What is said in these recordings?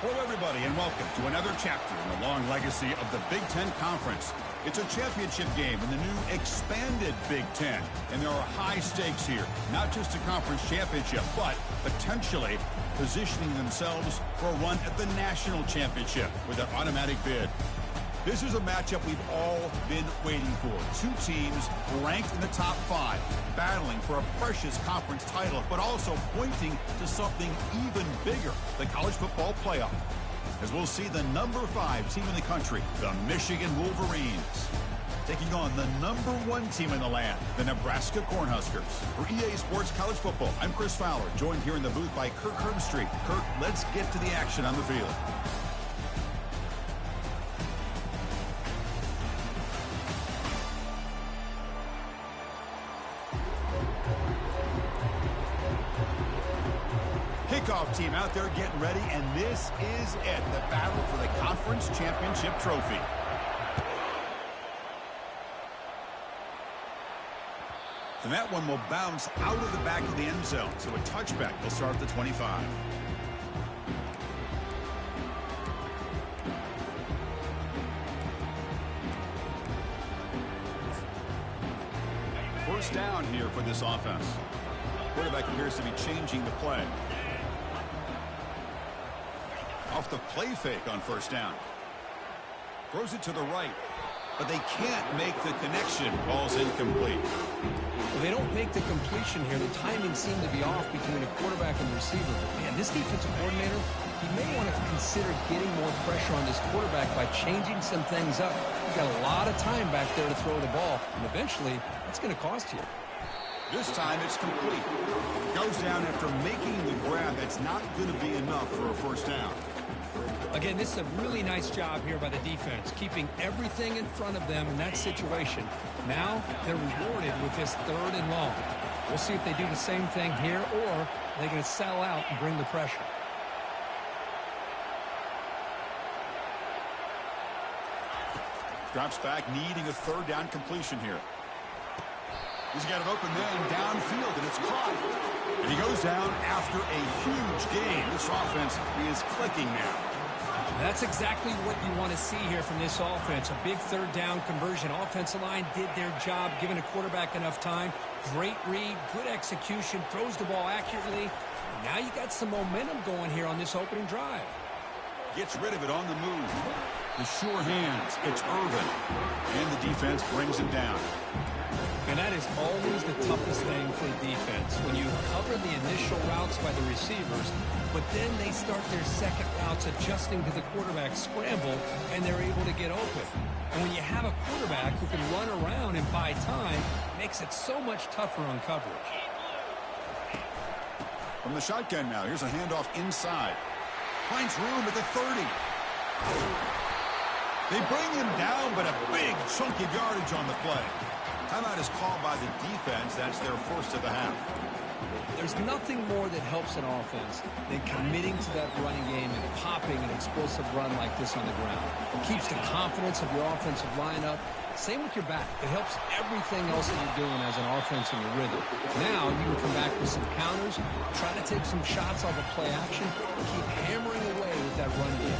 Hello, everybody, and welcome to another chapter in the long legacy of the Big Ten Conference. It's a championship game in the new expanded Big Ten, and there are high stakes here. Not just a conference championship, but potentially positioning themselves for a run at the national championship with an automatic bid. This is a matchup we've all been waiting for. Two teams ranked in the top 5, battling for a precious conference title, but also pointing to something even bigger, the college football playoff. As we'll see the number 5 team in the country, the Michigan Wolverines, taking on the number 1 team in the land, the Nebraska Cornhuskers. For EA Sports College Football, I'm Chris Fowler, joined here in the booth by Kirk Herbstreit. Kirk, let's get to the action on the field. Kickoff team out there getting ready, and this is it, the battle for the conference championship trophy. And that one will bounce out of the back of the end zone, so a touchback will start at the 25. First down here for this offense. Quarterback appears to be changing the play. Off the play fake on first down. Throws it to the right, but they can't make the connection. Ball's incomplete. Well, they don't make the completion here. The timing seemed to be off between a quarterback and receiver. But man, this defensive coordinator, he may want to consider getting more pressure on this quarterback by changing some things up. You've got a lot of time back there to throw the ball, and eventually that's going to cost you. This time it's complete. Goes down after making the grab. That's not going to be enough for a first down. Again, this is a really nice job here by the defense, keeping everything in front of them in that situation. Now they're rewarded with this 3rd and long. We'll see if they do the same thing here, or they're going to sell out and bring the pressure. Drops back, needing a 3rd down completion here. He's got an open man downfield, and it's caught. And he goes down after a huge gain. This offense is clicking now. That's exactly what you want to see here from this offense. A big 3rd down conversion. Offensive line did their job, giving a quarterback enough time. Great read, good execution, throws the ball accurately. And now you got some momentum going here on this opening drive. Gets rid of it on the move. The sure hands. It's Irvin. And the defense brings him down. And that is always the toughest thing for the defense, when you cover the initial routes by the receivers, but then they start their second routes adjusting to the quarterback scramble, and they're able to get open. And when you have a quarterback who can run around and buy time, it makes it so much tougher on coverage. From the shotgun now, here's a handoff inside. Finds room at the 30. They bring him down, but a big chunk of yardage on the play. Timeout is called by the defense. That's their first of the half. There's nothing more that helps an offense than committing to that running game and popping an explosive run like this on the ground. It keeps the confidence of your offensive lineup. Same with your back. It helps everything else that you're doing as an offense in your rhythm. Now you can come back with some counters, try to take some shots off of play action, and keep hammering away with that run game.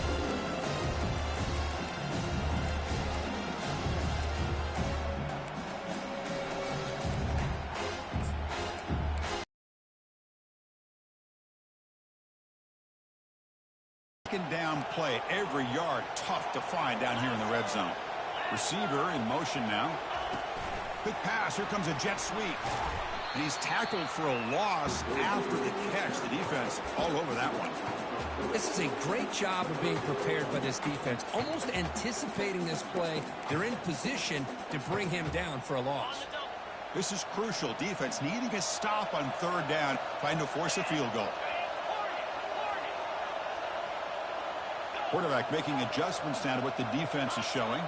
Down play, every yard tough to find down here in the red zone. Receiver in motion now. Quick pass, here comes a jet sweep. And he's tackled for a loss after the catch. The defense all over that one. This is a great job of being prepared by this defense, almost anticipating this play. They're in position to bring him down for a loss. This is crucial. Defense needing a stop on 3rd down, trying to force a field goal. Quarterback making adjustments now to what the defense is showing.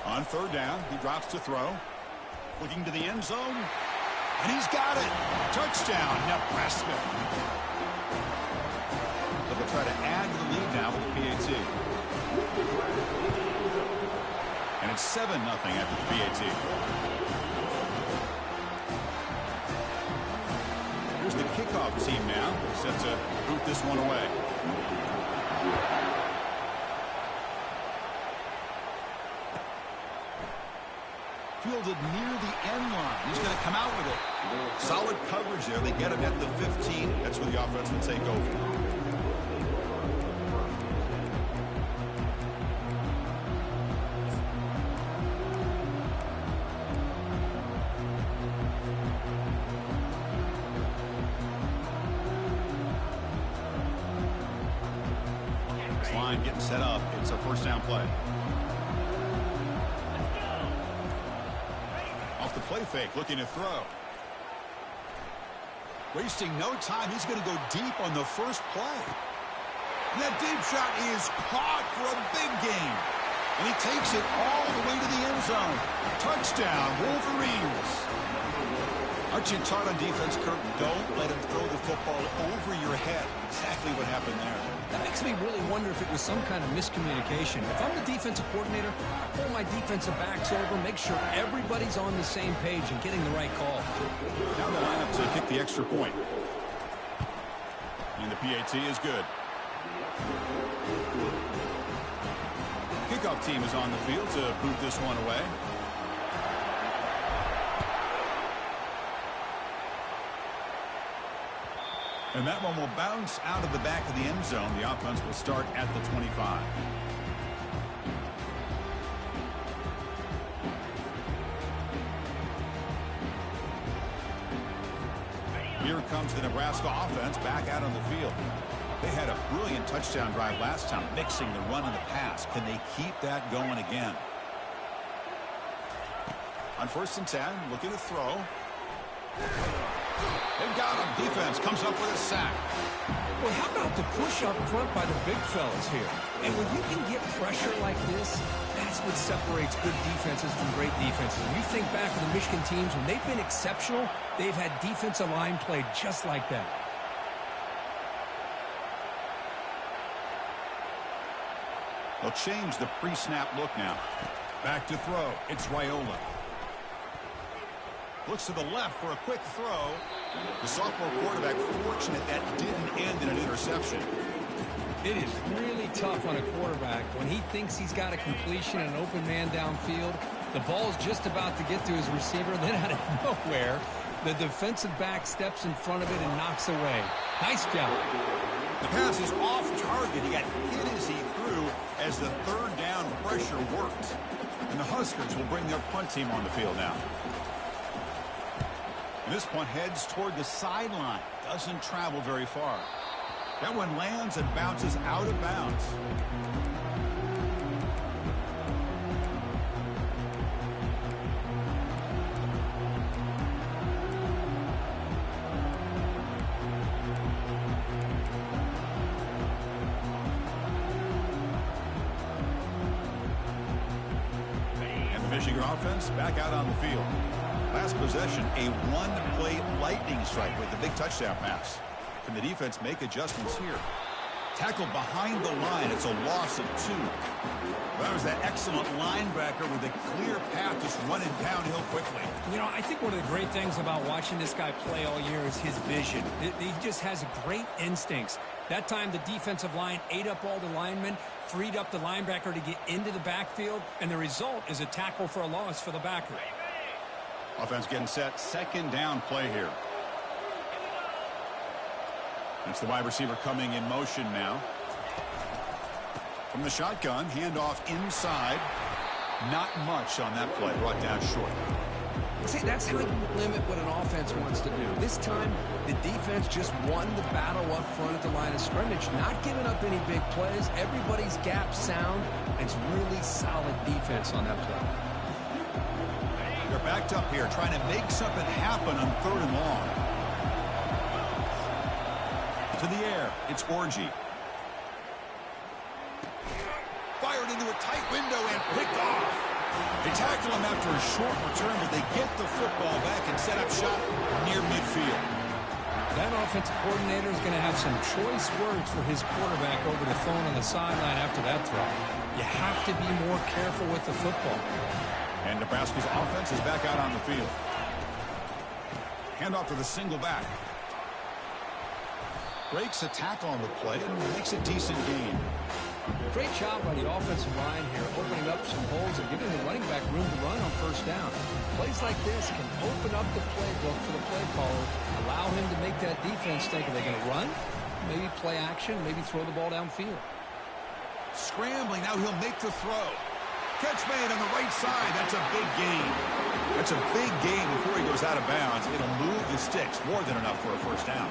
On 3rd down, he drops to throw. Looking to the end zone. And he's got it. Touchdown, Nebraska. So they'll try to add to the lead now with the PAT. And It's 7-0 after the PAT. Here's the kickoff team now, set to boot this one away. Fielded near the end line. He's going to come out with it. Solid coverage there. They get him at the 15. That's where the offense will take over. This line getting set up. It's a first down play. The play fake, looking to throw. Wasting no time. He's going to go deep on the first play. And that deep shot is caught for a big gain. And he takes it all the way to the end zone. Touchdown, Wolverines. Aren't you taught on defense, Kirk? Don't let him throw the football over your head. Exactly what happened there. That makes me really wonder if it was some kind of miscommunication. If I'm the defensive coordinator, I pull my defensive backs over, make sure everybody's on the same page and getting the right call. Now the lineup to kick the extra point. And the PAT is good. Kickoff team is on the field to boot this one away. And that one will bounce out of the back of the end zone. The offense will start at the 25. Here comes the Nebraska offense back out on the field. They had a brilliant touchdown drive last time, mixing the run and the pass. Can they keep that going again? On 1st and 10, looking to throw. They've got him. Defense comes up with a sack. Well, how about the push up front by the big fellas here? And when you can get pressure like this, that's what separates good defenses from great defenses. When you think back to the Michigan teams, when they've been exceptional, they've had defensive line play just like that. They'll change the pre-snap look now. Back to throw. It's Raiola. Looks to the left for a quick throw. The sophomore quarterback fortunate that didn't end in an interception. It is really tough on a quarterback when he thinks he's got a completion and an open man downfield. The ball's just about to get to his receiver. Then out of nowhere, the defensive back steps in front of it and knocks away. Nice job. The pass is off target. He got hit as he threw as the third down pressure worked. And the Huskers will bring their punt team on the field now. This punt heads toward the sideline. Doesn't travel very far. That one lands and bounces out of bounds. And the Michigan offense back out on the field. Last possession, a one-play lightning strike with the big touchdown pass. Can the defense make adjustments here? Tackled behind the line. It's a loss of 2. That was that excellent linebacker with a clear path just running downhill quickly. You know, I think one of the great things about watching this guy play all year is his vision. He just has great instincts. That time the defensive line ate up all the linemen, freed up the linebacker to get into the backfield, and the result is a tackle for a loss for the backer. Offense getting set. Second down play here. It's the wide receiver coming in motion now. From the shotgun, handoff inside. Not much on that play. Brought down short. See, that's how you limit what an offense wants to do. This time, the defense just won the battle up front at the line of scrimmage, not giving up any big plays. Everybody's gap sound, and it's really solid defense on that play. They're backed up here, trying to make something happen on 3rd and long. To the air, it's Orji. Fired into a tight window and picked off. They tackle him after a short return, but they get the football back and set up shop near midfield. That offensive coordinator is going to have some choice words for his quarterback over the phone on the sideline after that throw. You have to be more careful with the football. And Nebraska's offense is back out on the field. Handoff to the single back. Breaks a tackle on the play and makes a decent gain. Great job by the offensive line here, opening up some holes and giving the running back room to run on first down. Plays like this can open up the playbook for the play caller, allow him to make that defense think, are they going to run? Maybe play action, maybe throw the ball downfield. Scrambling, now he'll make the throw. Catch made on the right side. That's a big gain. That's a big gain before he goes out of bounds. It'll move the sticks more than enough for a first down.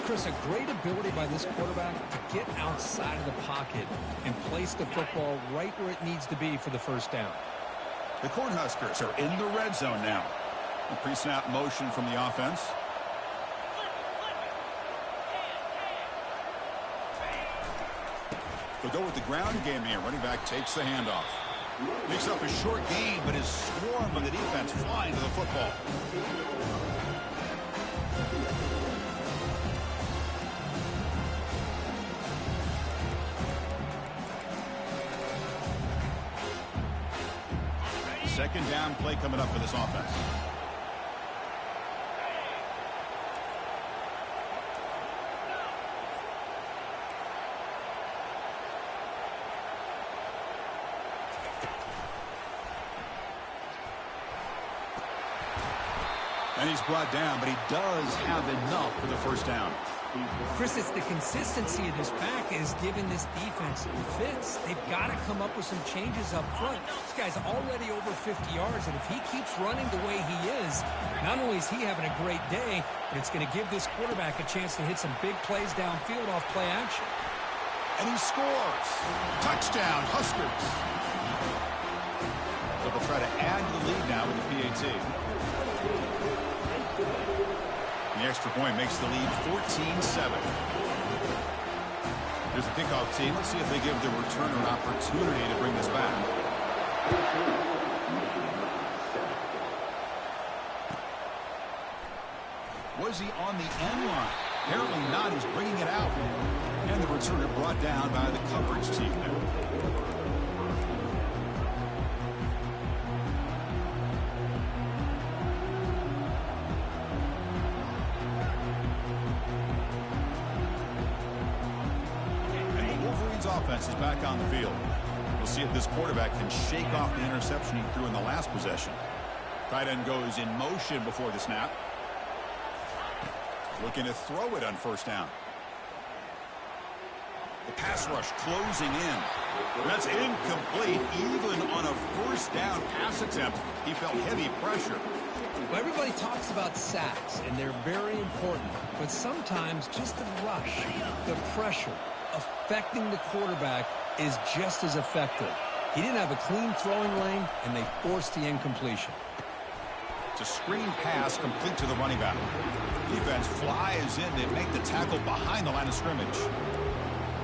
Chris, a great ability by this quarterback to get outside of the pocket and place the football right where it needs to be for the first down. The Cornhuskers are in the red zone now. A pre-snap motion from the offense. They'll go with the ground game here. Running back takes the handoff. Picks up a short gain, but is swarmed by the defense flying to the football. Second down play coming up for this offense. And he's brought down, but he does have enough for the first down. Chris, it's the consistency of this back is giving this defense fits. They've got to come up with some changes up front. This guy's already over 50 yards, and if he keeps running the way he is, not only is he having a great day, but it's going to give this quarterback a chance to hit some big plays downfield off play action. And he scores. Touchdown, Huskers. So they'll try to add to the lead now with the PAT. The extra point makes the lead 14-7. Here's the kickoff team. Let's see if they give the returner an opportunity to bring this back. Was he on the end line? Apparently not. He's bringing it out. And the returner brought down by the coverage team there. Offense is back on the field. We'll see if this quarterback can shake off the interception he threw in the last possession. Tight end goes in motion before the snap. Looking to throw it on first down. The pass rush closing in. That's incomplete. Even on a first down pass attempt, he felt heavy pressure. Well, everybody talks about sacks, and they're very important. But sometimes just the rush, the pressure, affecting the quarterback is just as effective. He didn't have a clean throwing lane, and they forced the incompletion. It's a screen pass complete to the running back. Defense flies in to make the tackle behind the line of scrimmage.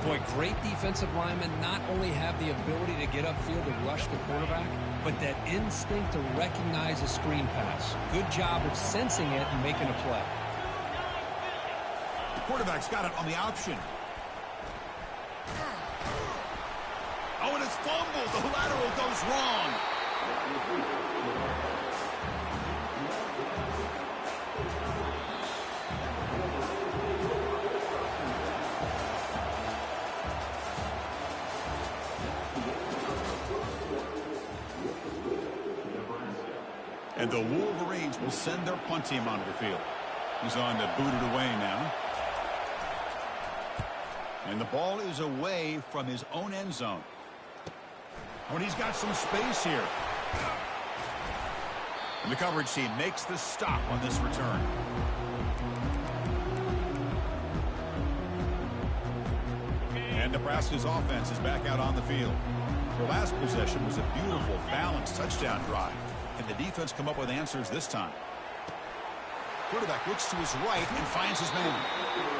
Boy, great defensive linemen not only have the ability to get upfield and rush the quarterback, but that instinct to recognize a screen pass. Good job of sensing it and making a play. The quarterback's got it on the option. Oh, and it's fumbled. The lateral goes wrong. And the Wolverines will send their punt team onto the field. He's on to boot it away now. And the ball is away from his own end zone. When he's got some space here. And the coverage team makes the stop on this return. And Nebraska's offense is back out on the field. Their last possession was a beautiful, balanced touchdown drive. And the defense come up with answers this time. Quarterback looks to his right and finds his man.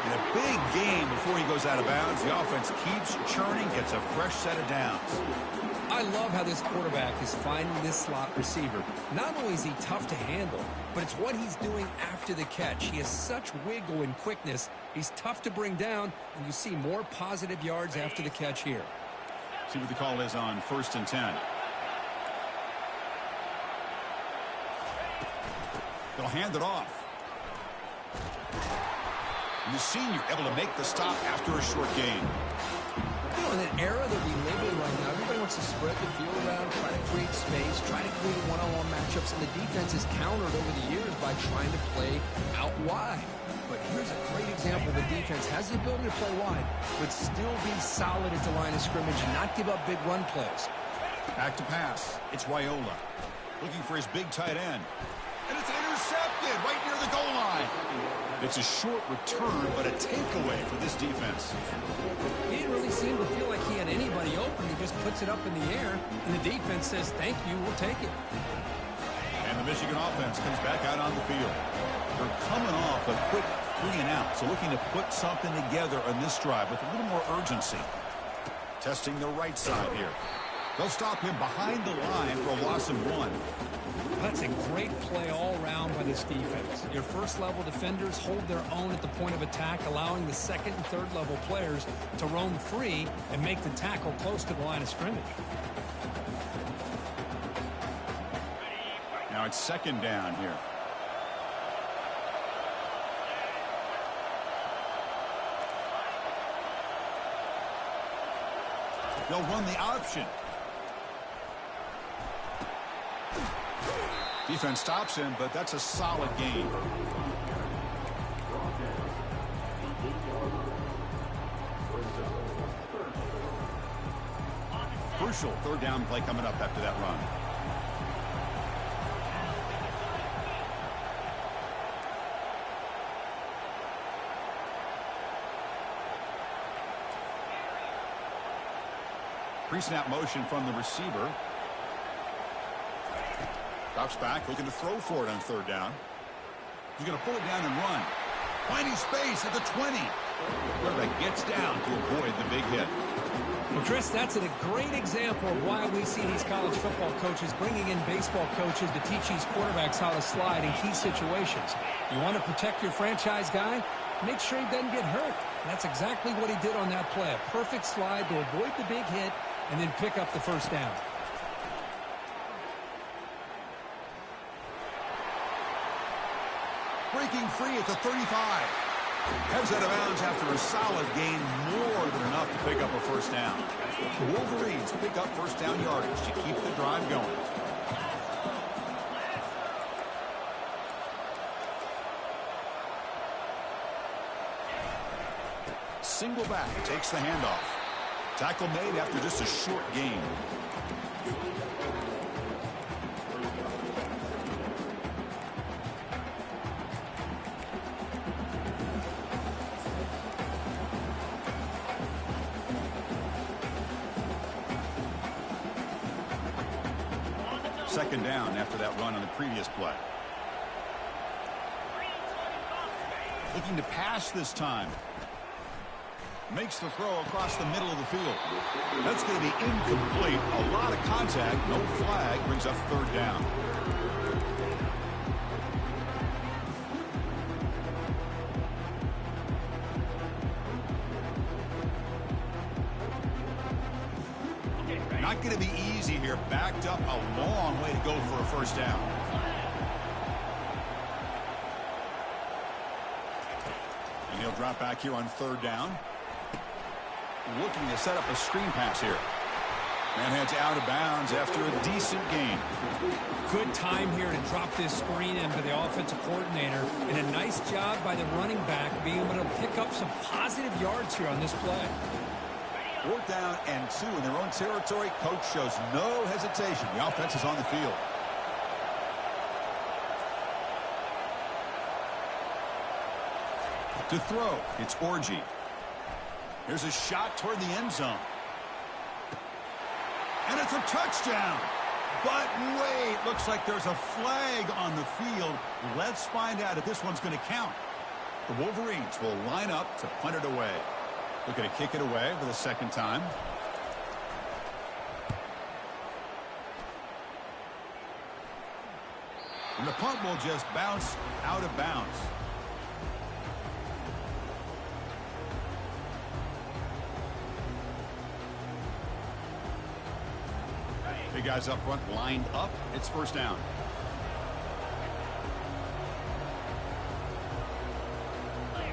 In a big game before he goes out of bounds, the offense keeps churning, gets a fresh set of downs. I love how this quarterback is finding this slot receiver. Not only is he tough to handle, but it's what he's doing after the catch. He has such wiggle and quickness. He's tough to bring down, and you see more positive yards after the catch here. See what the call is on 1st and 10. They'll hand it off. And the senior able to make the stop after a short gain. You know, in an era that we live in right now, everybody wants to spread the field around, try to create space, try to create one-on-one matchups, and the defense is countered over the years by trying to play out wide. But here's a great example. The defense has the ability to play wide, but still be solid at the line of scrimmage and not give up big run plays. Back to pass. It's Raiola looking for his big tight end. And it's intercepted right near the goal line. It's a short return, but a takeaway for this defense. He didn't really seem to feel like he had anybody open. He just puts it up in the air, and the defense says, thank you, we'll take it. And the Michigan offense comes back out on the field. They're coming off a quick 3-and-out, so looking to put something together on this drive with a little more urgency. Testing the right side here. They'll stop him behind the line for a loss of 1. That's a great play all around by this defense. Your first-level defenders hold their own at the point of attack, allowing the second and third-level players to roam free and make the tackle close to the line of scrimmage. Now it's 2nd down here. They'll run the option. Defense stops him, but that's a solid gain. Crucial 3rd down play coming up after that run. Pre-snap motion from the receiver. Drops back, looking to throw for it on 3rd down. He's going to pull it down and run. Finding space at the 20. Quarterback gets down to avoid the big hit. Well, Chris, that's a great example of why we see these college football coaches bringing in baseball coaches to teach these quarterbacks how to slide in key situations. You want to protect your franchise guy? Make sure he doesn't get hurt. And that's exactly what he did on that play. A perfect slide to avoid the big hit and then pick up the 1st down. Breaking free at the 35. Heads out of bounds after a solid gain, more than enough to pick up a 1st down. The Wolverines pick up 1st down yardage to keep the drive going. Single back takes the handoff. Tackle made after just a short gain. Second down after that run on the previous play. Looking to pass this time. Makes the throw across the middle of the field. That's going to be incomplete. A lot of contact. No flag. Brings up 3rd down. Not going to be easy here. Backed up a long way to go for a 1st down. And he'll drop back here on 3rd down. Looking to set up a screen pass here. And heads out of bounds after a decent gain. Good time here to drop this screen in for the offensive coordinator. And a nice job by the running back being able to pick up some positive yards here on this play. 4th down and 2 in their own territory. Coach shows no hesitation. The offense is on the field. To throw, it's Orji. Here's a shot toward the end zone. And it's a touchdown. But wait, looks like there's a flag on the field. Let's find out if this one's going to count. The Wolverines will line up to punt it away. Looking to kick it away for the 2nd time. And the punt will just bounce out of bounds. guys up front lined up. It's first down.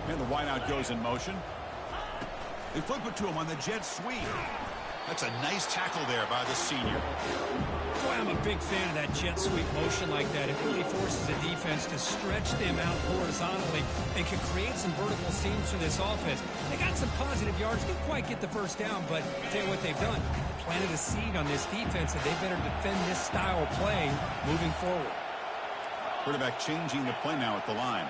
And the wideout goes in motion. They flip it to him on the jet sweep. That's a nice tackle there by the senior. Boy, I'm a big fan of that jet sweep motion like that. It really forces the defense to stretch them out horizontally and can create some vertical seams for this offense. They got some positive yards. Didn't quite get the first down, but I'll tell you what they've done. Planted a seed on this defense, and they better defend this style of play moving forward. Quarterback changing the play now at the line.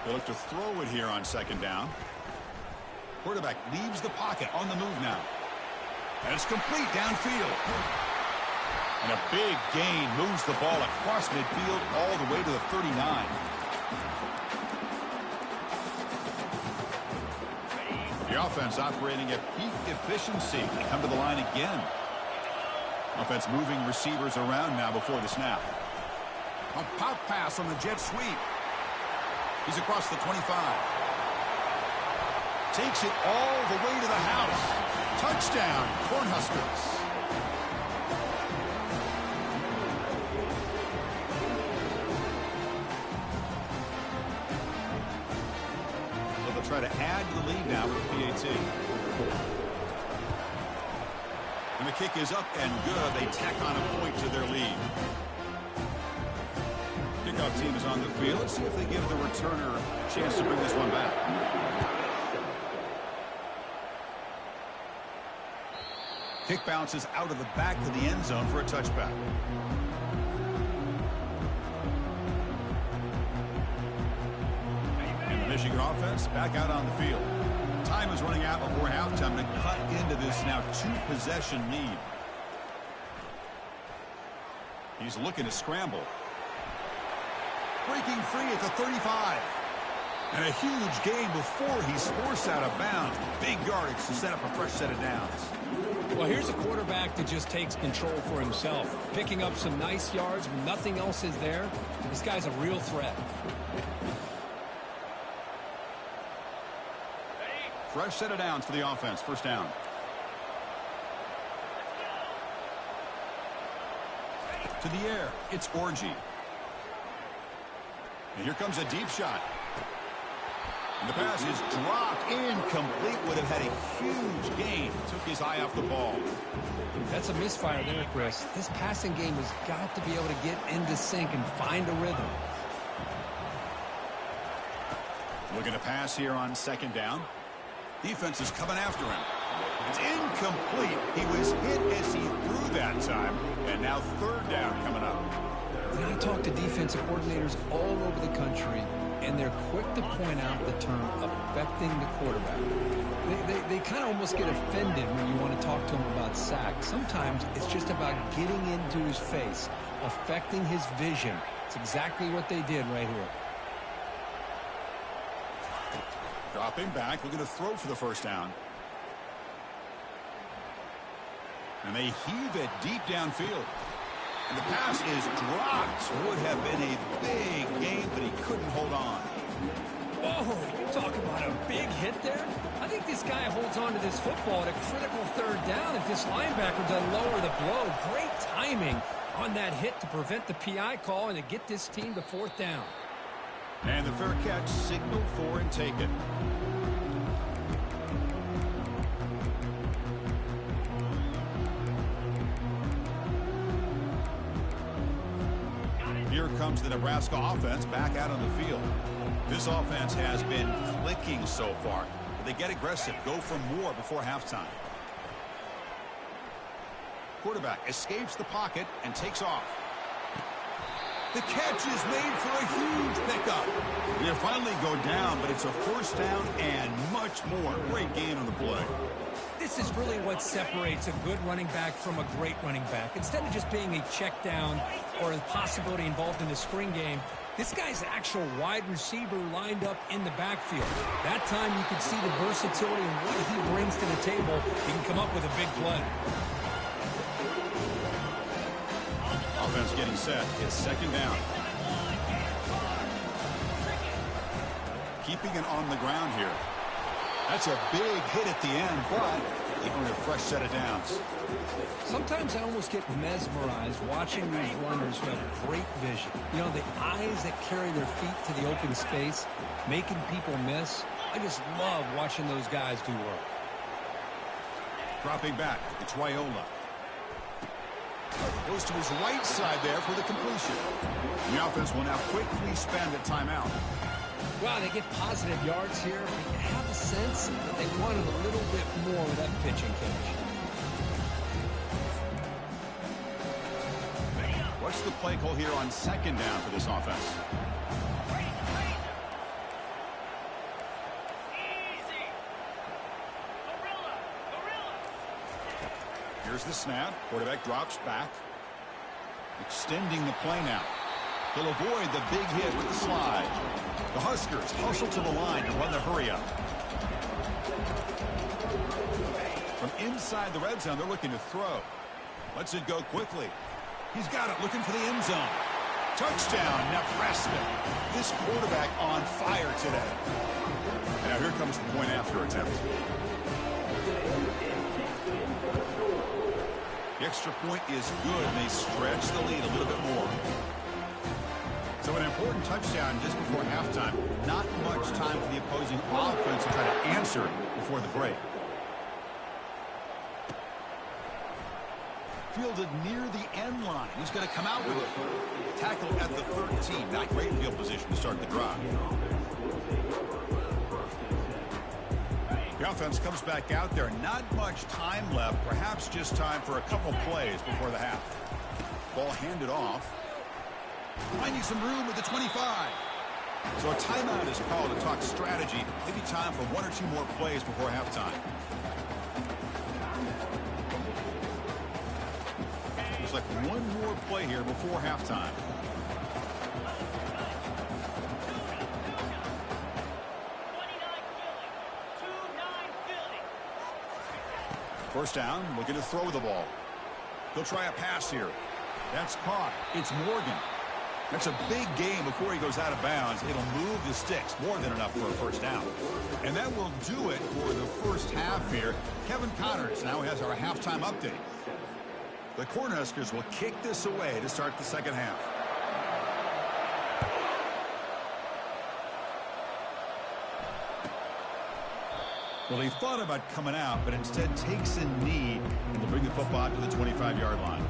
They look to throw it here on second down. Quarterback leaves the pocket on the move now. And it's complete downfield. And a big gain moves the ball across midfield all the way to the 39. The offense operating at peak efficiency. They come to the line again. Offense moving receivers around now before the snap. A pop pass on the jet sweep. He's across the 25. Takes it all the way to the house. Touchdown, Cornhuskers. So they'll try to add to the lead now with PAT. And the kick is up and good. They tack on a point to their lead. Kickoff team is on the field. Let's see if they give the returner a chance to bring this one back. Kick bounces out of the back of the end zone for a touchback. And the Michigan offense back out on the field. Time is running out before halftime to cut into this now two-possession lead. He's looking to scramble. Breaking free at the 35. And a huge gain before he's forced out of bounds. Big yardage to set up a fresh set of downs. Well, here's a quarterback that just takes control for himself. Picking up some nice yards when nothing else is there. This guy's a real threat. Fresh set of downs for the offense. First down. To the air. It's Orji. And here comes a deep shot. And the pass is dropped. Incomplete. Would have had a huge gain. Took his eye off the ball. That's a misfire there, Chris. This passing game has got to be able to get into sync and find a rhythm. Looking to pass here on second down. Defense is coming after him. It's incomplete. He was hit as he threw that time. And now third down coming up. And I talk to defensive coordinators all over the country, and they're quick to point out the term affecting the quarterback. They kind of almost get offended when you want to talk to them about sacks. Sometimes it's just about getting into his face, affecting his vision. It's exactly what they did right here. Dropping back, looking to throw for the first down. And they heave it deep downfield. And the pass is dropped. Would have been a big gain, but he couldn't hold on. Whoa, you talk about a big hit there? I think this guy holds on to this football at a critical third down if this linebacker doesn't lower the blow. Great timing on that hit to prevent the PI call and to get this team to fourth down. And the fair catch signaled for and taken. Here comes the Nebraska offense back out on the field. This offense has been clicking so far. They get aggressive, go for more before halftime. Quarterback escapes the pocket and takes off. The catch is made for a huge pickup. They finally go down, but it's a first down and much more. Great gain on the play. This is really what separates a good running back from a great running back. Instead of just being a check down or a possibility involved in the screen game, this guy's actual wide receiver lined up in the backfield. That time you could see the versatility and what he brings to the table. He can come up with a big play. Offense getting set. It's second down. Keeping it on the ground here. That's a big hit at the end, but they earn a fresh set of downs. Sometimes I almost get mesmerized watching these runners who have great vision. You know, the eyes that carry their feet to the open space, making people miss. I just love watching those guys do work. Dropping back, it's Raiola. Goes to his right side there for the completion. The offense will now quickly spend a timeout. Wow, they get positive yards here, but you have a sense that they wanted a little bit more with that pitching catch. What's the play call here on second down for this offense? Here's the snap. Quarterback drops back. Extending the play now. He'll avoid the big hit with the slide. The Huskers hustle to the line to run the hurry up. From inside the red zone, they're looking to throw. Lets it go quickly. He's got it, looking for the end zone. Touchdown, Nebraska. This quarterback on fire today. And now here comes the point after attempt. The extra point is good, and they stretch the lead a little bit more. So an important touchdown just before halftime. Not much time for the opposing offense to try to answer before the break. Fielded near the end line. He's going to come out with it. Tackle at the 13. Not great field position to start the drive. The offense comes back out there. Not much time left. Perhaps just time for a couple plays before the half. Ball handed off. Finding some room with the 25. So a timeout is called to talk strategy. Maybe time for one or two more plays before halftime. Looks like one more play here before halftime. First down, looking to throw the ball. They'll try a pass here. That's caught. It's Morgan. That's a big game before he goes out of bounds. It'll move the sticks, more than enough for a first down. And that will do it for the first half here. Kevin Connors now has our halftime update. The Cornhuskers will kick this away to start the second half. Well, he thought about coming out, but instead takes a knee and will bring the football to the 25-yard line.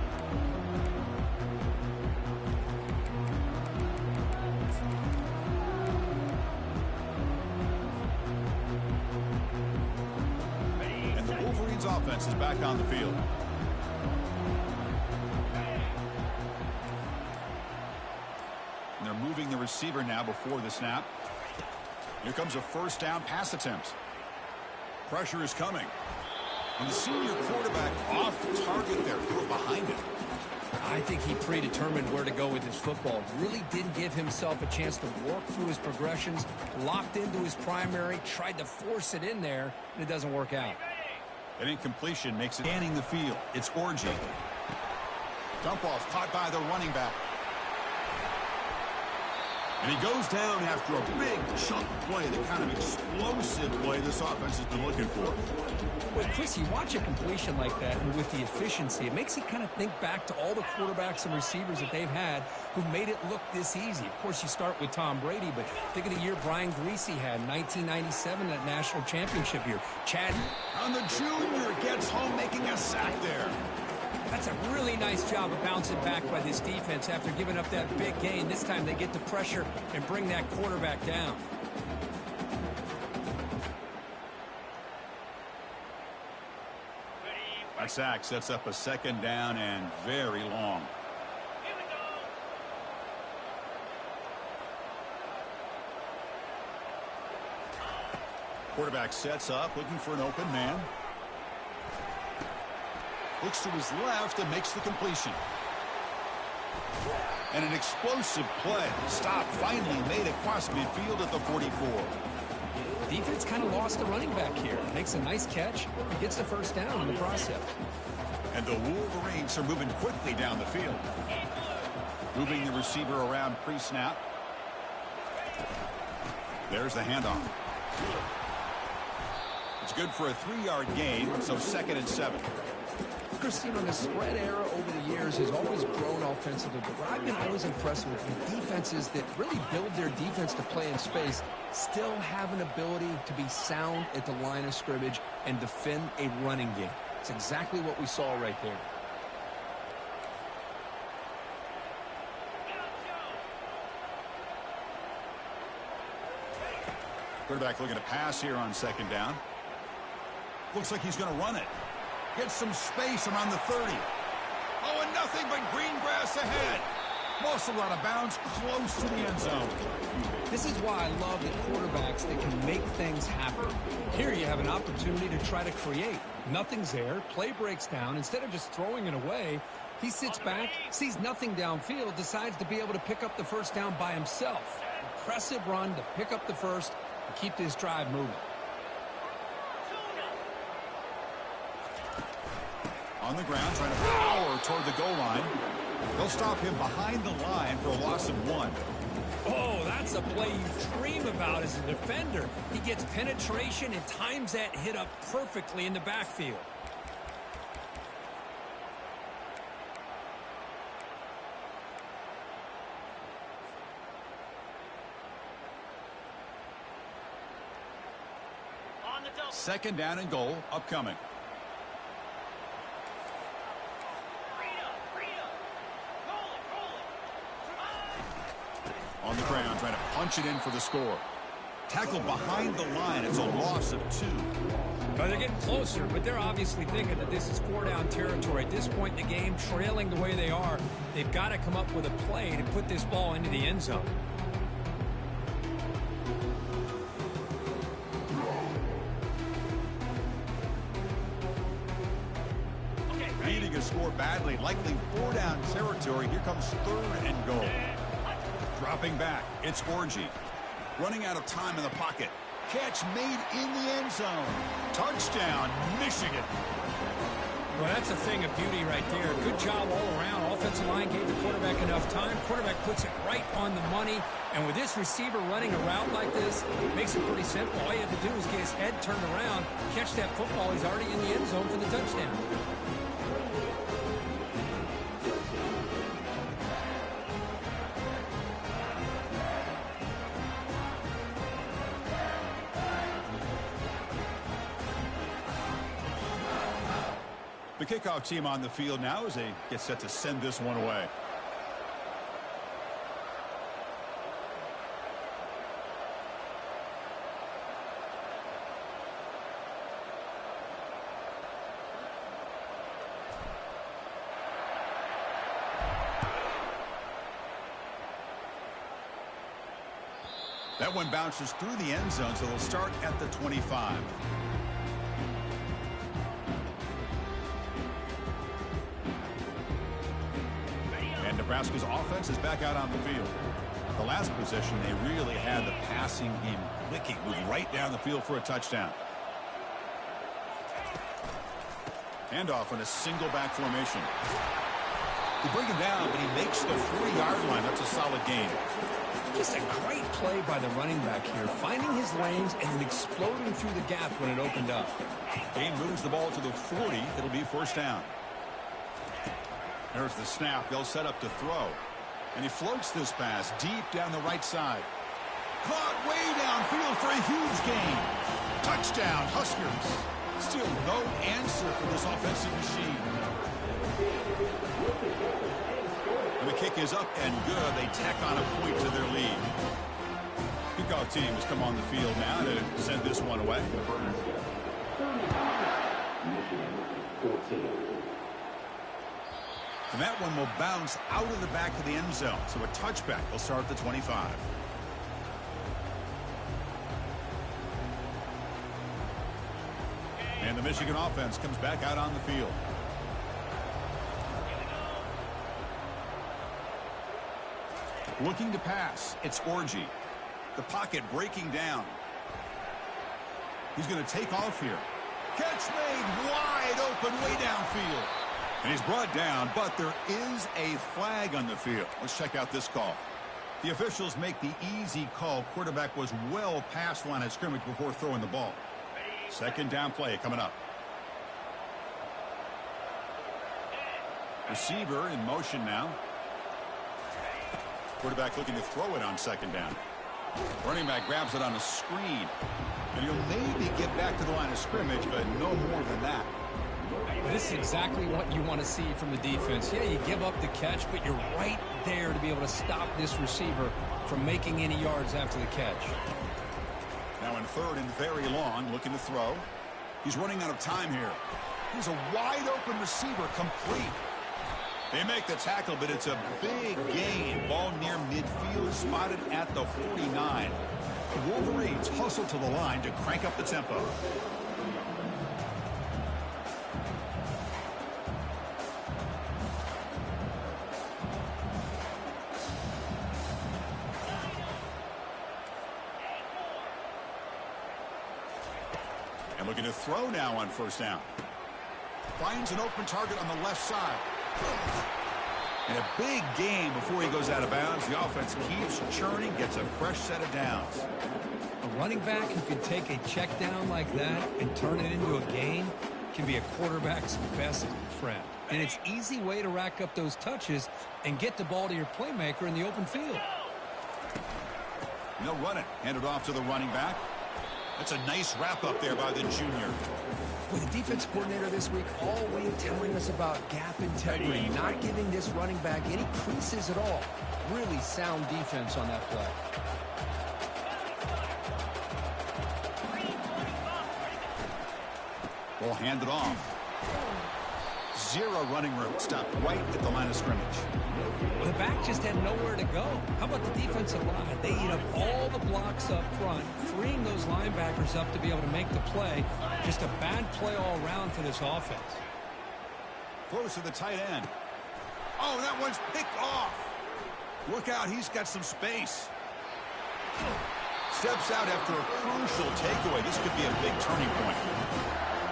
And the Wolverines' offense is back on the field. And they're moving the receiver now before the snap. Here comes a first down pass attempt. Pressure is coming. And the senior quarterback off target there. Threw behind him. I think he predetermined where to go with his football. Really didn't give himself a chance to work through his progressions. Locked into his primary. Tried to force it in there. And it doesn't work out. An incompletion makes it scanning the field. It's Orji. Dump off caught by the running back. And he goes down after a big chunk play, the kind of explosive play this offense has been looking for. Well, Chris, you watch a completion like that, and with the efficiency, it makes you kind of think back to all the quarterbacks and receivers that they've had who made it look this easy. Of course, you start with Tom Brady, but think of the year Brian Griese had in 1997, that national championship year. Chad. And the junior gets home making a sack there. That's a really nice job of bouncing back by this defense after giving up that big gain. This time they get the pressure and bring that quarterback down. That sack sets up a second down and very long. Quarterback sets up, looking for an open man. Looks to his left and makes the completion. And an explosive play. Stop finally made across midfield at the 44. Defense kind of lost the running back here. Makes a nice catch and gets the first down in the process. And the Wolverines are moving quickly down the field. Moving the receiver around pre-snap. There's the handoff. It's good for a 3-yard gain, so 2nd and 7. Christine, the spread era over the years has always grown offensively, but what I've been always impressed with defenses that really build their defense to play in space still have an ability to be sound at the line of scrimmage and defend a running game. It's exactly what we saw right there. Quarterback looking to pass here on 2nd down. Looks like he's going to run it. Gets some space around the 30. Oh, and nothing but green grass ahead. Muscled out of bounds, close to the end zone. This is why I love the quarterbacks that can make things happen. Here you have an opportunity to try to create. Nothing's there. Play breaks down. Instead of just throwing it away, he sits back, sees nothing downfield, decides to be able to pick up the first down by himself. Impressive run to pick up the first and keep this drive moving. On the ground, trying to power toward the goal line. They'll stop him behind the line for a loss of 1. Oh, that's a play you dream about as a defender. He gets penetration and times that hit up perfectly in the backfield. Second down and goal upcoming. On the ground, trying to punch it in for the score. Tackled behind the line. It's a loss of 2. Well, they're getting closer, but they're obviously thinking that this is 4-down territory. At this point in the game, trailing the way they are, they've got to come up with a play to put this ball into the end zone. Needing a score badly, likely 4-down territory. Here comes 3rd and goal. Dropping back, it's Orji. Running out of time in the pocket. Catch made in the end zone. Touchdown, Michigan. Well, that's a thing of beauty right there. Good job all around. Offensive line gave the quarterback enough time. Quarterback puts it right on the money. And with this receiver running a route like this, it makes it pretty simple. All you have to do is get his head turned around, catch that football. He's already in the end zone for the touchdown. The kickoff team on the field now as they get set to send this one away. That one bounces through the end zone, so they'll start at the 25. Nebraska's offense is back out on the field. The last possession, they really had the passing game clicking. Moved right down the field for a touchdown. Handoff in a single back formation. They bring him down, but he makes the 40-yard line. That's a solid gain. Just a great play by the running back here, finding his lanes and then exploding through the gap when it opened up. Kane moves the ball to the 40. It'll be first down. There's the snap. They'll set up to throw. And he floats this pass deep down the right side. Caught way downfield for a huge gain. Touchdown, Huskers. Still no answer for this offensive machine. And the kick is up and good. They tack on a point to their lead. Kickoff team has come on the field now to send this one away. And that one will bounce out of the back of the end zone. So a touchback will start at the 25. And the Michigan offense comes back out on the field. Looking to pass. It's Orji. The pocket breaking down. He's going to take off here. Catch made wide open way downfield. And he's brought down, but there is a flag on the field. Let's check out this call. The officials make the easy call. Quarterback was well past line of scrimmage before throwing the ball. Second down play coming up. Receiver in motion now. Quarterback looking to throw it on second down. Running back grabs it on a screen. And he'll maybe get back to the line of scrimmage, but no more than that. This is exactly what you want to see from the defense. Yeah, you give up the catch, but you're right there to be able to stop this receiver from making any yards after the catch. Now in third and very long, looking to throw. He's running out of time here. He's a wide open receiver, complete. They make the tackle, but it's a big gain. Ball near midfield, spotted at the 49. The Wolverines hustle to the line to crank up the tempo. And looking to throw now on first down. Finds an open target on the left side. And a big gain before he goes out of bounds. The offense keeps churning, gets a fresh set of downs. A running back who can take a check down like that and turn it into a gain can be a quarterback's best friend. And it's an easy way to rack up those touches and get the ball to your playmaker in the open field. And they'll run it. Hand it off to the running back. That's a nice wrap up there by the junior. With the defense coordinator this week all way telling us about gap integrity, not giving this running back any creases at all. Really sound defense on that play. Ball handed off. Zero running room. Stopped right at the line of scrimmage. The back just had nowhere to go. How about the defensive line? They eat up all the blocks up front, freeing those linebackers up to be able to make the play. Just a bad play all around for this offense. Close to the tight end. Oh, that one's picked off. Look out, he's got some space. Steps out after a crucial takeaway. This could be a big turning point.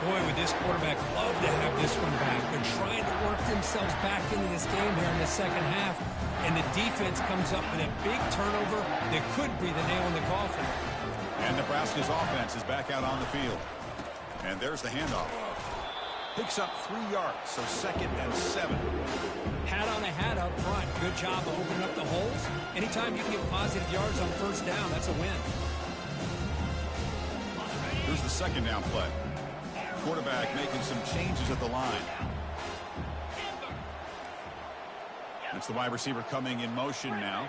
Boy, would this quarterback love to have this one back. They're trying to work themselves back into this game here in the second half. And the defense comes up with a big turnover that could be the nail in the coffin. And Nebraska's offense is back out on the field. And there's the handoff. Picks up 3 yards, so 2nd and 7. Hat on a hat up front. Good job of opening up the holes. Anytime you can get positive yards on first down, that's a win. Here's the second down play. Quarterback making some changes at the line. It's the wide receiver coming in motion now.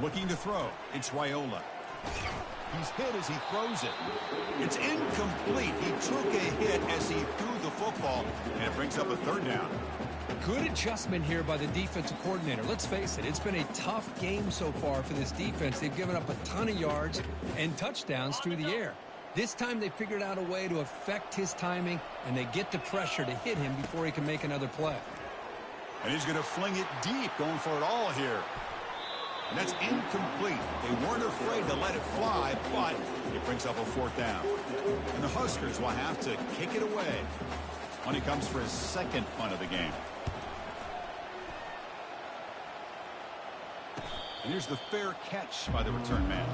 Looking to throw. It's Raiola. He's hit as he throws it. It's incomplete. He took a hit as he threw the football, and it brings up a third down. Good adjustment here by the defensive coordinator. Let's face it, it's been a tough game so far for this defense. They've given up a ton of yards and touchdowns through the air. This time they figured out a way to affect his timing, and they get the pressure to hit him before he can make another play. And he's going to fling it deep, going for it all here. And that's incomplete. They weren't afraid to let it fly, but it brings up a 4th down. And the Huskers will have to kick it away when he comes for his 2nd punt of the game. And here's the fair catch by the return man.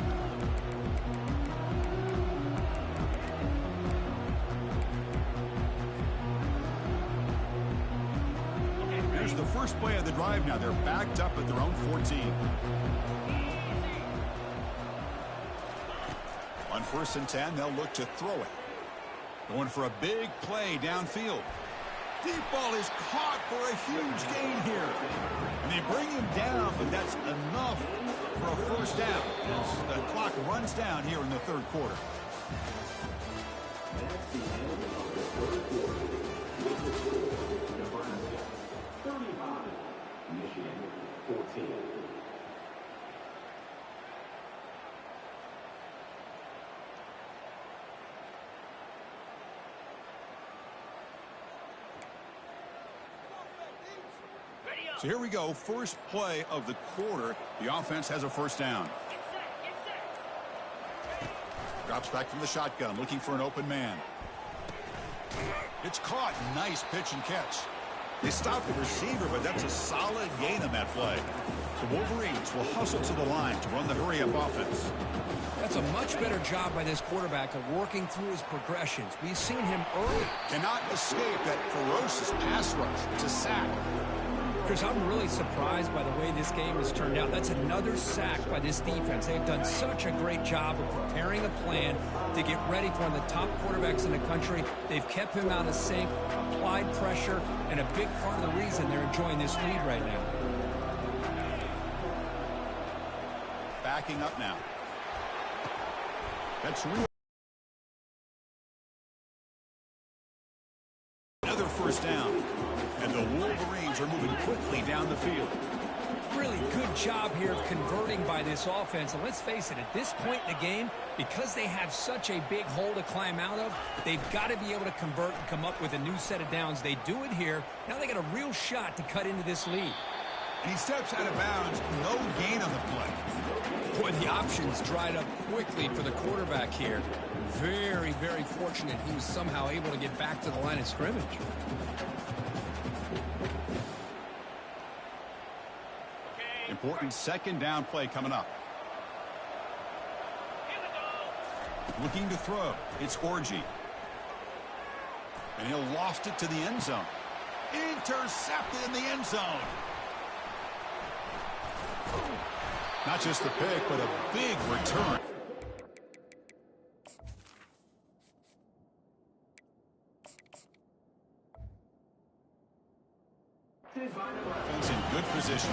Here's the first play of the drive now. They're backed up at their own 14. On 1st and 10, they'll look to throw it. Going for a big play downfield. Deep ball is caught for a huge gain here. And they bring him down, but that's enough for a first down as the clock runs down here in the 3rd quarter. So here we go. First play of the quarter. The offense has a first down. Drops back from the shotgun, looking for an open man. It's caught. Nice pitch and catch. They stopped the receiver, but that's a solid gain on that play. The Wolverines will hustle to the line to run the hurry-up offense. That's a much better job by this quarterback of working through his progressions. We've seen him early. Cannot escape that ferocious pass rush. It's a sack. Chris, I'm really surprised by the way this game has turned out. That's another sack by this defense. They've done such a great job of preparing a plan to get ready for one of the top quarterbacks in the country. They've kept him out of sync, applied pressure, and a big part of the reason they're enjoying this lead right now. Backing up now. That's real. Another first down. And the Wolverines are moving quickly down the field. Really good job here of converting by this offense. And let's face it, at this point in the game, because they have such a big hole to climb out of, they've got to be able to convert and come up with a new set of downs. They do it here. Now they got a real shot to cut into this lead. And he steps out of bounds. No gain on the play. Boy, the options dried up quickly for the quarterback here. Very, very fortunate he was somehow able to get back to the line of scrimmage. Important second down play coming up. Looking to throw. It's Orji. And he'll loft it to the end zone. Intercepted in the end zone. Not just the pick, but a big return. He's in good position.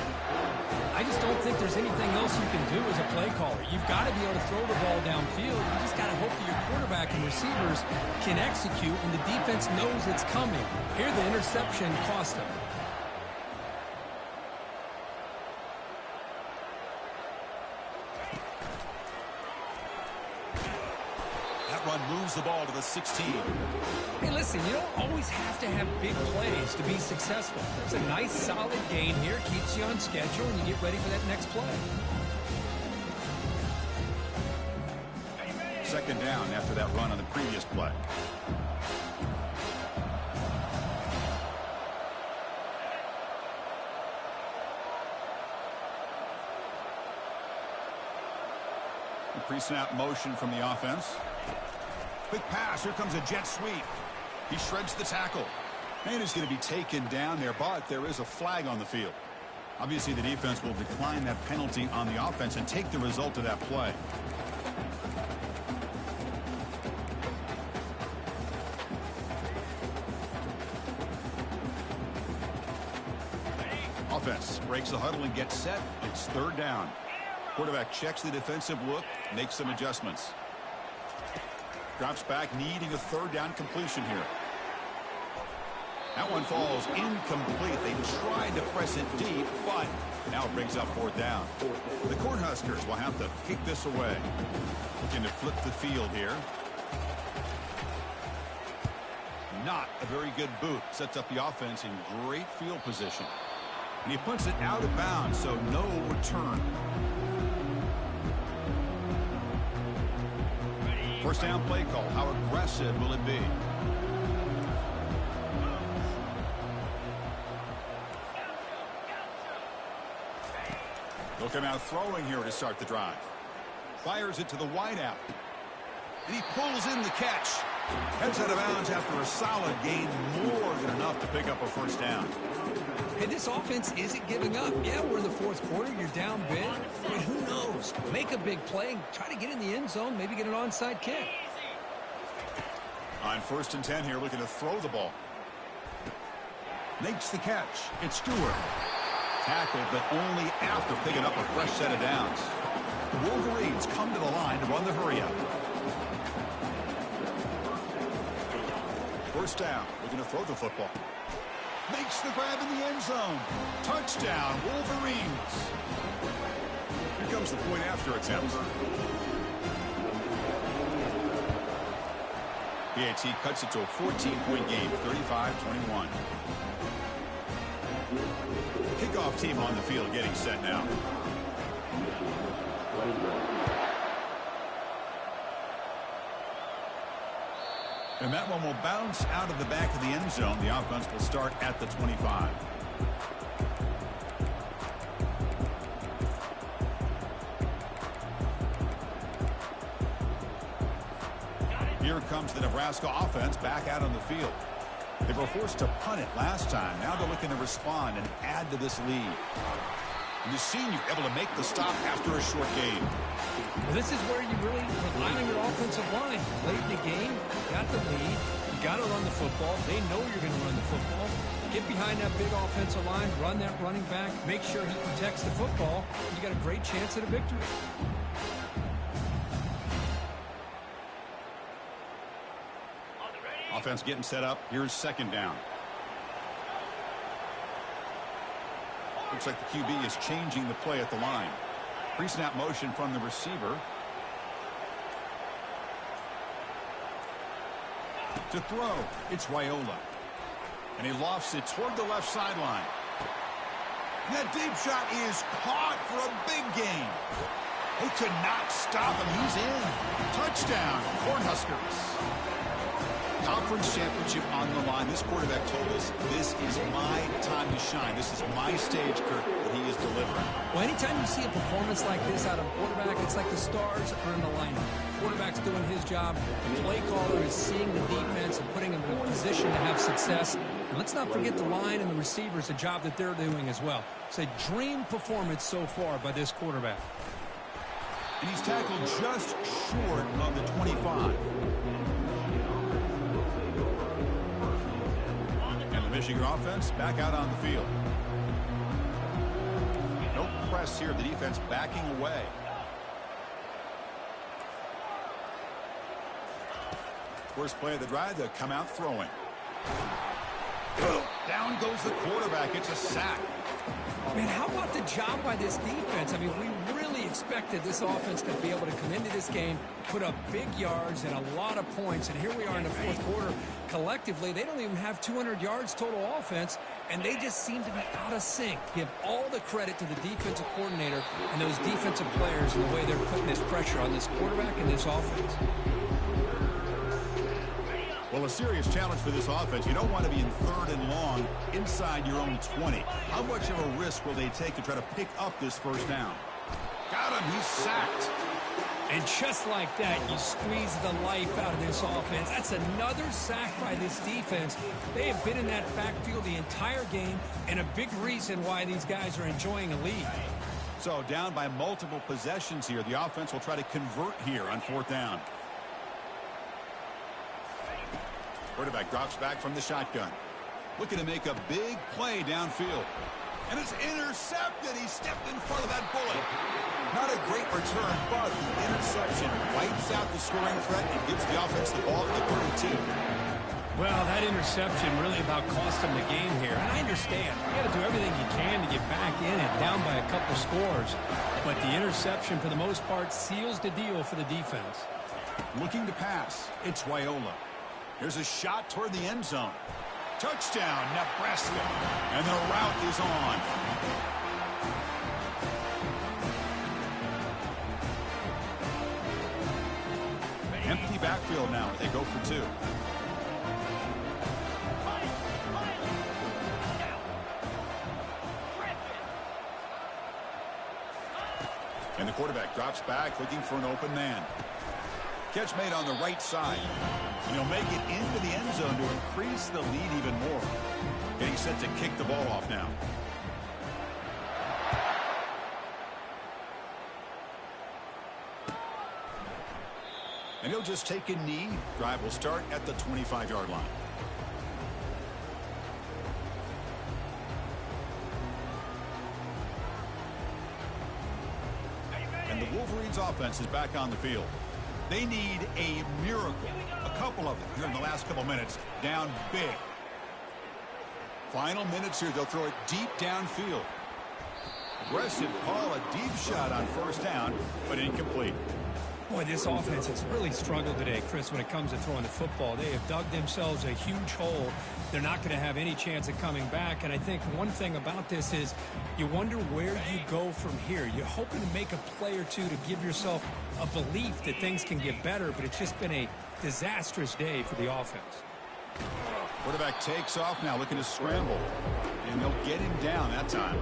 I just don't think there's anything else you can do as a play caller. You've got to be able to throw the ball downfield. You just got to hope that your quarterback and receivers can execute and the defense knows it's coming. Here the interception cost him. Run moves the ball to the 16. Hey, listen, you don't always have to have big plays to be successful. It's a nice, solid gain here. Keeps you on schedule, and you get ready for that next play. Second down after that run on the previous play. Pre-snap motion from the offense. Quick pass. Here comes a jet sweep. He shreds the tackle. And he's going to be taken down there, but there is a flag on the field. Obviously, the defense will decline that penalty on the offense and take the result of that play. Offense breaks the huddle and gets set. It's third down. Quarterback checks the defensive look, makes some adjustments. Drops back, needing a third down completion here. That one falls incomplete. They tried to press it deep, but now it brings up fourth down. The Cornhuskers will have to kick this away. Looking to flip the field here. Not a very good boot. Sets up the offense in great field position. And he puts it out of bounds, so no return. First down play call. How aggressive will it be? They'll come out throwing here to start the drive. Fires it to the wideout. And he pulls in the catch. Heads out of bounds after a solid gain, more than enough to pick up a first down. Hey, this offense isn't giving up. Yeah, we're in the fourth quarter. You're down big. But who knows? Make a big play. Try to get in the end zone. Maybe get an onside kick. On 1st and 10 here, looking to throw the ball. Makes the catch. It's Stewart. Tackled, but only after picking up a fresh set of downs. The Wolverines come to the line to run the hurry-up. First down. Looking to throw the football. Makes the grab in the end zone. Touchdown, Wolverines. Here comes the point after attempt. PAT cuts it to a 14-point game, 35-21. Kickoff team on the field getting set now. And that one will bounce out of the back of the end zone. The offense will start at the 25. Here comes the Nebraska offense back out on the field. They were forced to punt it last time. Now they're looking to respond and add to this lead. And the senior able to make the stop after a short gain. Well, this is where you really rely on your offensive line. Late in the game, got the lead. You got to run the football. They know you're going to run the football. Get behind that big offensive line, run that running back, make sure he protects the football. You got a great chance at a victory. Offense getting set up. Here's second down. Looks like the QB is changing the play at the line. Pre-snap motion from the receiver. To throw, it's Raiola. And he lofts it toward the left sideline. And that deep shot is caught for a big gain. They could not stop him. He's in. Touchdown, Cornhuskers. Conference championship on the line. This quarterback told us, this is my time to shine. This is my stage, Kirk, that he is delivering. Well, anytime you see a performance like this out of a quarterback, it's like the stars are in the lineup. Quarterback's doing his job. The play caller is seeing the defense and putting him in a position to have success. And let's not forget the line and the receivers, the job that they're doing as well. It's a dream performance so far by this quarterback. And he's tackled just short of the 25. Michigan offense back out on the field. No press here. The defense backing away. First play of the drive, they'll come out throwing. Down goes the quarterback. It's a sack. Man, how about the job by this defense? I mean, we really expected this offense to be able to come into this game, put up big yards and a lot of points, and here we are in the fourth quarter. Collectively, they don't even have 200 yards total offense, and they just seem to be out of sync. Give all the credit to the defensive coordinator and those defensive players and the way they're putting this pressure on this quarterback and this offense. Well, a serious challenge for this offense. You don't want to be in third and long inside your own 20. How much of a risk will they take to try to pick up this first down? Got him. He's sacked. And just like that, you squeeze the life out of this offense. That's another sack by this defense. They have been in that backfield the entire game, and a big reason why these guys are enjoying a lead. So down by multiple possessions here. The offense will try to convert here on fourth down. Quarterback drops back from the shotgun. Looking to make a big play downfield. And it's intercepted. He stepped in front of that bullet. Not a great return, but the interception wipes out the scoring threat and gives the offense the ball at the 32. Well, that interception really about cost them the game here. And I understand. You got to do everything you can to get back in it, down by a couple scores. But the interception, for the most part, seals the deal for the defense. Looking to pass. It's Raiola. Here's a shot toward the end zone. Touchdown, Nebraska. And the route is on. Empty backfield now. They go for two. And the quarterback drops back looking for an open man. Catch made on the right side. And he'll make it into the end zone to increase the lead even more. Getting set to kick the ball off now. And he'll just take a knee. Drive will start at the 25-yard line. And the Wolverines offense is back on the field. They need a miracle. A couple of them here in the last couple minutes. Down big. Final minutes here. They'll throw it deep downfield. Aggressive call. A deep shot on first down, but incomplete. Boy, this offense has really struggled today, Chris, when it comes to throwing the football. They have dug themselves a huge hole. They're not going to have any chance of coming back. And I think one thing about this is you wonder where you go from here. You're hoping to make a play or two to give yourself a belief that things can get better, but it's just been a disastrous day for the offense. Quarterback takes off now, looking to scramble. And they'll get him down that time.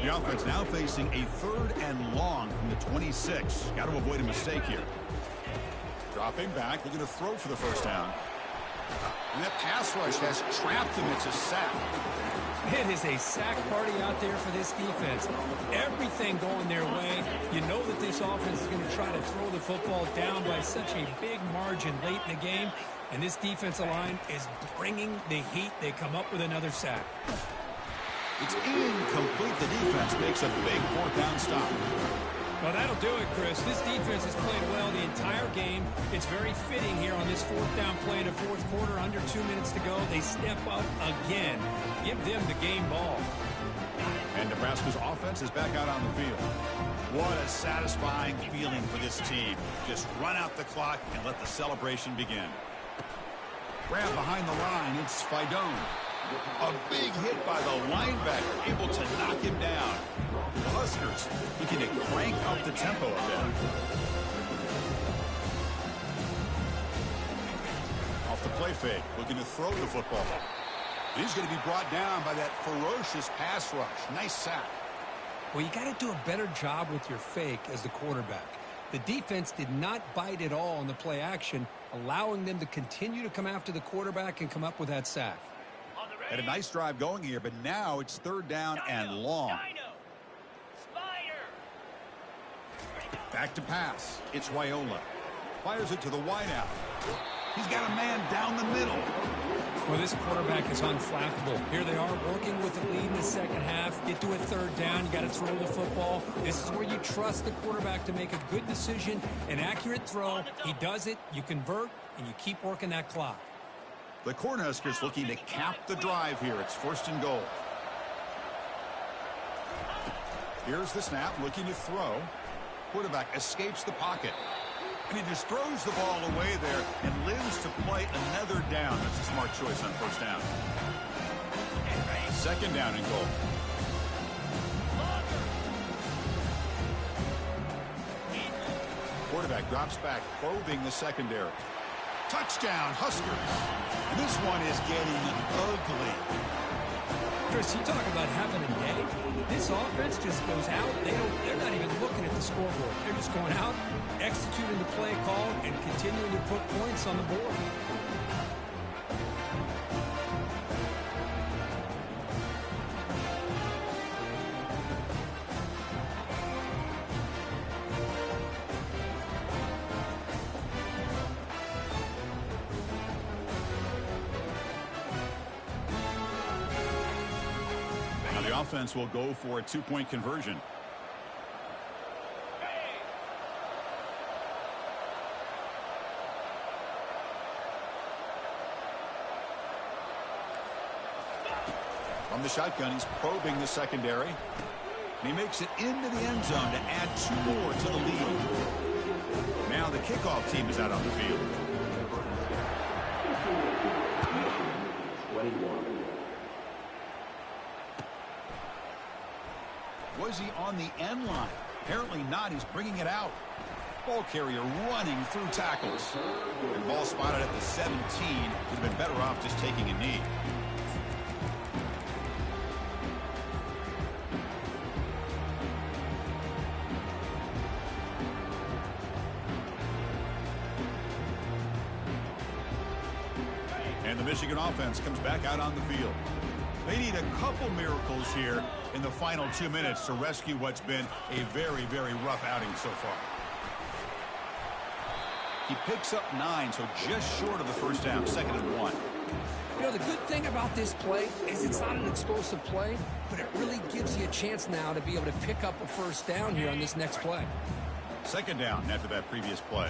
The offense now facing a 3rd and long from the 26. Got to avoid a mistake here. Dropping back, looking to throw for the first down. And that pass rush has trapped him. It's a sack. It is a sack party out there for this defense. Everything going their way. You know that this offense is going to try to throw the football down by such a big margin late in the game. And this defensive line is bringing the heat. They come up with another sack. It's incomplete. The defense makes a big 4th down stop. Well, that'll do it, Chris. This defense has played well the entire game. It's very fitting here on this 4th down play in the 4th quarter. Under 2 minutes to go. They step up again. Give them the game ball. And Nebraska's offense is back out on the field. What a satisfying feeling for this team. Just run out the clock and let the celebration begin. Grab behind the line. It's Fidone. A big hit by the linebacker, able to knock him down. The Huskers looking to crank up the tempo a bit. Off the play fake, looking to throw the football. He's going to be brought down by that ferocious pass rush. Nice sack. Well, you got to do a better job with your fake as the quarterback. The defense did not bite at all on the play action, allowing them to continue to come after the quarterback and come up with that sack. Had a nice drive going here, but now it's 3rd down and long. Back to pass. It's Raiola. Fires it to the wideout. He's got a man down the middle. Well, this quarterback is unflappable. Here they are working with the lead in the second half. Get to a 3rd down. You got to throw the football. This is where you trust the quarterback to make a good decision, an accurate throw. He does it. You convert, and you keep working that clock. The Cornhuskers looking to cap the drive here. It's 1st and goal. Here's the snap, looking to throw. Quarterback escapes the pocket. And he just throws the ball away there and lives to play another down. That's a smart choice on 1st down. 2nd down and goal. Quarterback drops back, probing the secondary. Touchdown, Huskers. And this one is getting ugly. Chris, you talk about having a day. This offense just goes out. They're not even looking at the scoreboard. They're just going out, executing the play call, and continuing to put points on the board. Offense will go for a 2-point conversion. From the shotgun, he's probing the secondary. And he makes it into the end zone to add 2 more to the lead. Now the kickoff team is out on the field. 21. Was he on the end line? Apparently not. He's bringing it out. Ball carrier running through tackles. And ball spotted at the 17. He's been better off just taking a knee. And the Michigan offense comes back out on the field. They need a couple miracles here in the final 2 minutes to rescue what's been a very, very rough outing so far. He picks up 9, so just short of the first down, 2nd and 1. You know, the good thing about this play is it's not an explosive play, but it really gives you a chance now to be able to pick up a 1st down here on this next play. 2nd down after that previous play.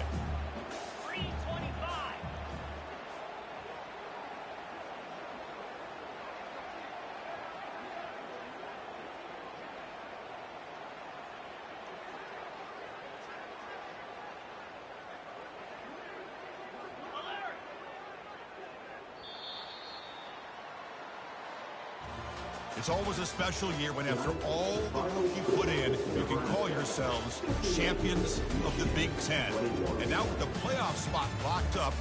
It's always a special year when after all the work you put in, you can call yourselves champions of the Big Ten. And now with the playoff spot locked up,